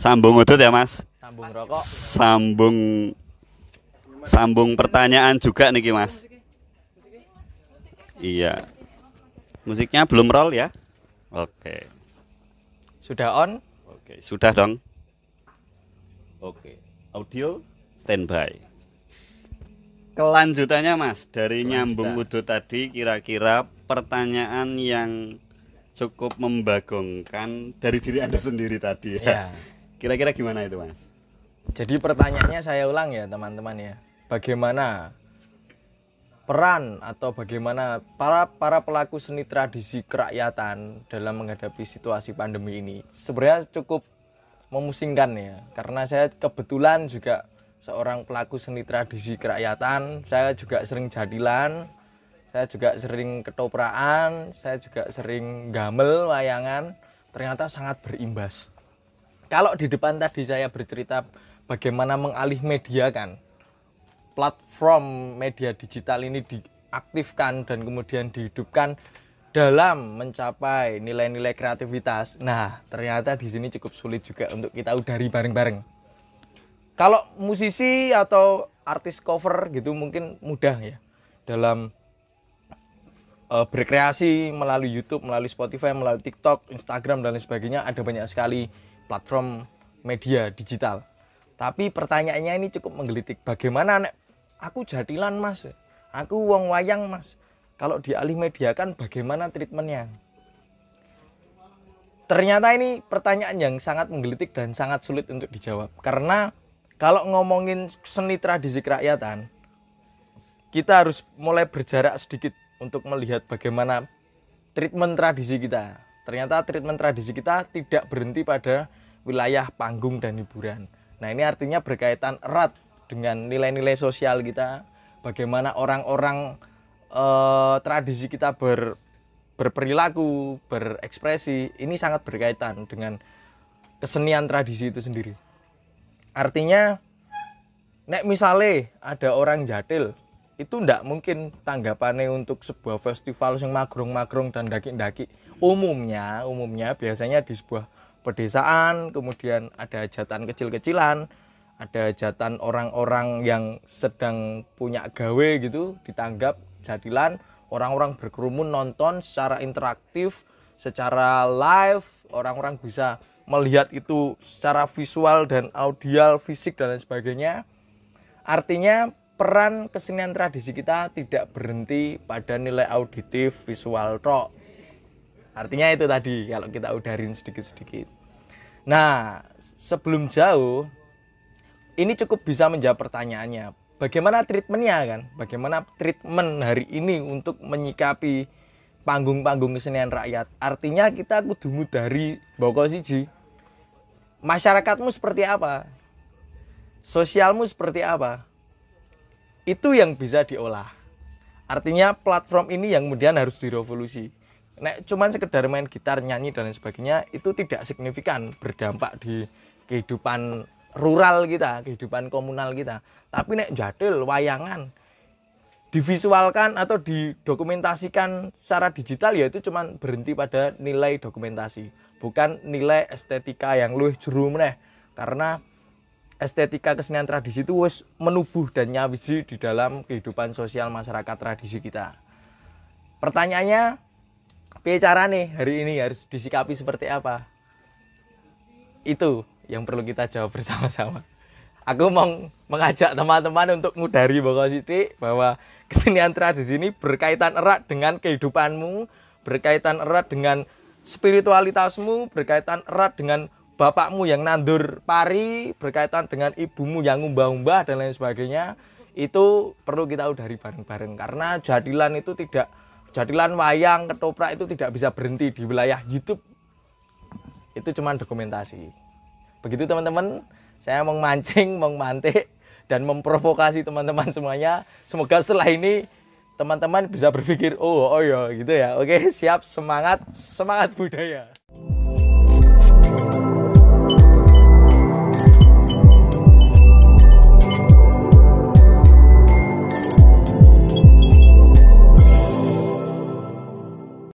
Sambung udut ya Mas. Sambung rokok. Sambung pertanyaan juga niki Mas. Iya. Musiknya belum roll ya? Oke. Sudah on? Oke, sudah dong. Oke. Audio standby. Kelanjutannya Mas, dari nyambung udut tadi kira-kira pertanyaan yang cukup membagongkan dari diri Anda sendiri tadi ya. Kira-kira gimana itu Mas? Jadi pertanyaannya saya ulang ya teman-teman ya. Bagaimana peran atau bagaimana para pelaku seni tradisi kerakyatan dalam menghadapi situasi pandemi ini? Sebenarnya cukup memusingkan ya, karena saya kebetulan juga seorang pelaku seni tradisi kerakyatan. Saya juga sering jadilan, saya juga sering ketopraan, saya juga sering gamel wayangan. Ternyata sangat berimbas. Kalau di depan tadi saya bercerita bagaimana mengalih media kan, platform media digital ini diaktifkan dan kemudian dihidupkan dalam mencapai nilai-nilai kreativitas. Nah, ternyata di sini cukup sulit juga untuk kita udari bareng-bareng. Kalau musisi atau artis cover gitu mungkin mudah ya dalam berkreasi melalui YouTube, melalui Spotify, melalui TikTok, Instagram dan lain sebagainya. Ada banyak sekali platform media digital. Tapi pertanyaannya ini cukup menggelitik. Bagaimana nek aku jadilan Mas, aku wong wayang Mas, kalau dialih media kan bagaimana treatmentnya? Ternyata ini pertanyaan yang sangat menggelitik dan sangat sulit untuk dijawab. Karena kalau ngomongin seni tradisi kerakyatan, kita harus mulai berjarak sedikit untuk melihat bagaimana treatment tradisi kita. Ternyata treatment tradisi kita tidak berhenti pada wilayah panggung dan hiburan. Nah, ini artinya berkaitan erat dengan nilai-nilai sosial kita, bagaimana orang-orang tradisi kita berperilaku, berekspresi. Ini sangat berkaitan dengan kesenian tradisi itu sendiri. Artinya nek misale ada orang jadil, itu ndak mungkin tanggapannya untuk sebuah festival yang magrong-magrong dan daki-daki. Umumnya biasanya di sebuah pedesaan, kemudian ada hajatan kecil-kecilan, ada hajatan orang-orang yang sedang punya gawe gitu, ditanggap jadilan, orang-orang berkerumun nonton secara interaktif, secara live, orang-orang bisa melihat itu secara visual dan audial, fisik dan lain sebagainya. Artinya peran kesenian tradisi kita tidak berhenti pada nilai auditif, visual tok. Artinya itu tadi kalau kita udarin sedikit-sedikit. Nah, sebelum jauh, ini cukup bisa menjawab pertanyaannya. Bagaimana treatmentnya kan? Bagaimana treatment hari ini untuk menyikapi panggung-panggung kesenian rakyat? Artinya kita kudu ngudari boko siji. Masyarakatmu seperti apa? Sosialmu seperti apa? Itu yang bisa diolah. Artinya platform ini yang kemudian harus direvolusi. Nek cuman sekedar main gitar, nyanyi dan lain sebagainya, itu tidak signifikan berdampak di kehidupan rural kita, kehidupan komunal kita. Tapi nek jadil, wayangan, divisualkan atau didokumentasikan secara digital, ya itu cuman berhenti pada nilai dokumentasi, bukan nilai estetika yang luwih jero meneh. Karena estetika kesenian tradisi itu wis menubuh dan nyawiji di dalam kehidupan sosial masyarakat tradisi kita. Pertanyaannya, piye carane hari ini harus disikapi seperti apa? Itu yang perlu kita jawab bersama-sama. Aku mau mengajak teman-teman untuk ngudari boko sithik bahwa kesenian tradisi ini berkaitan erat dengan kehidupanmu, berkaitan erat dengan spiritualitasmu, berkaitan erat dengan bapakmu yang nandur pari, berkaitan dengan ibumu yang ngumbah-umbah dan lain sebagainya. Itu perlu kita udari bareng-bareng, karena jadilan itu tidak, jadilan wayang, ketoprak itu tidak bisa berhenti di wilayah YouTube. Itu cuma dokumentasi. Begitu teman-teman, saya mau mancing, mau mantik dan memprovokasi teman-teman semuanya. Semoga setelah ini teman-teman bisa berpikir, oh ya gitu ya. Oke, siap, semangat budaya.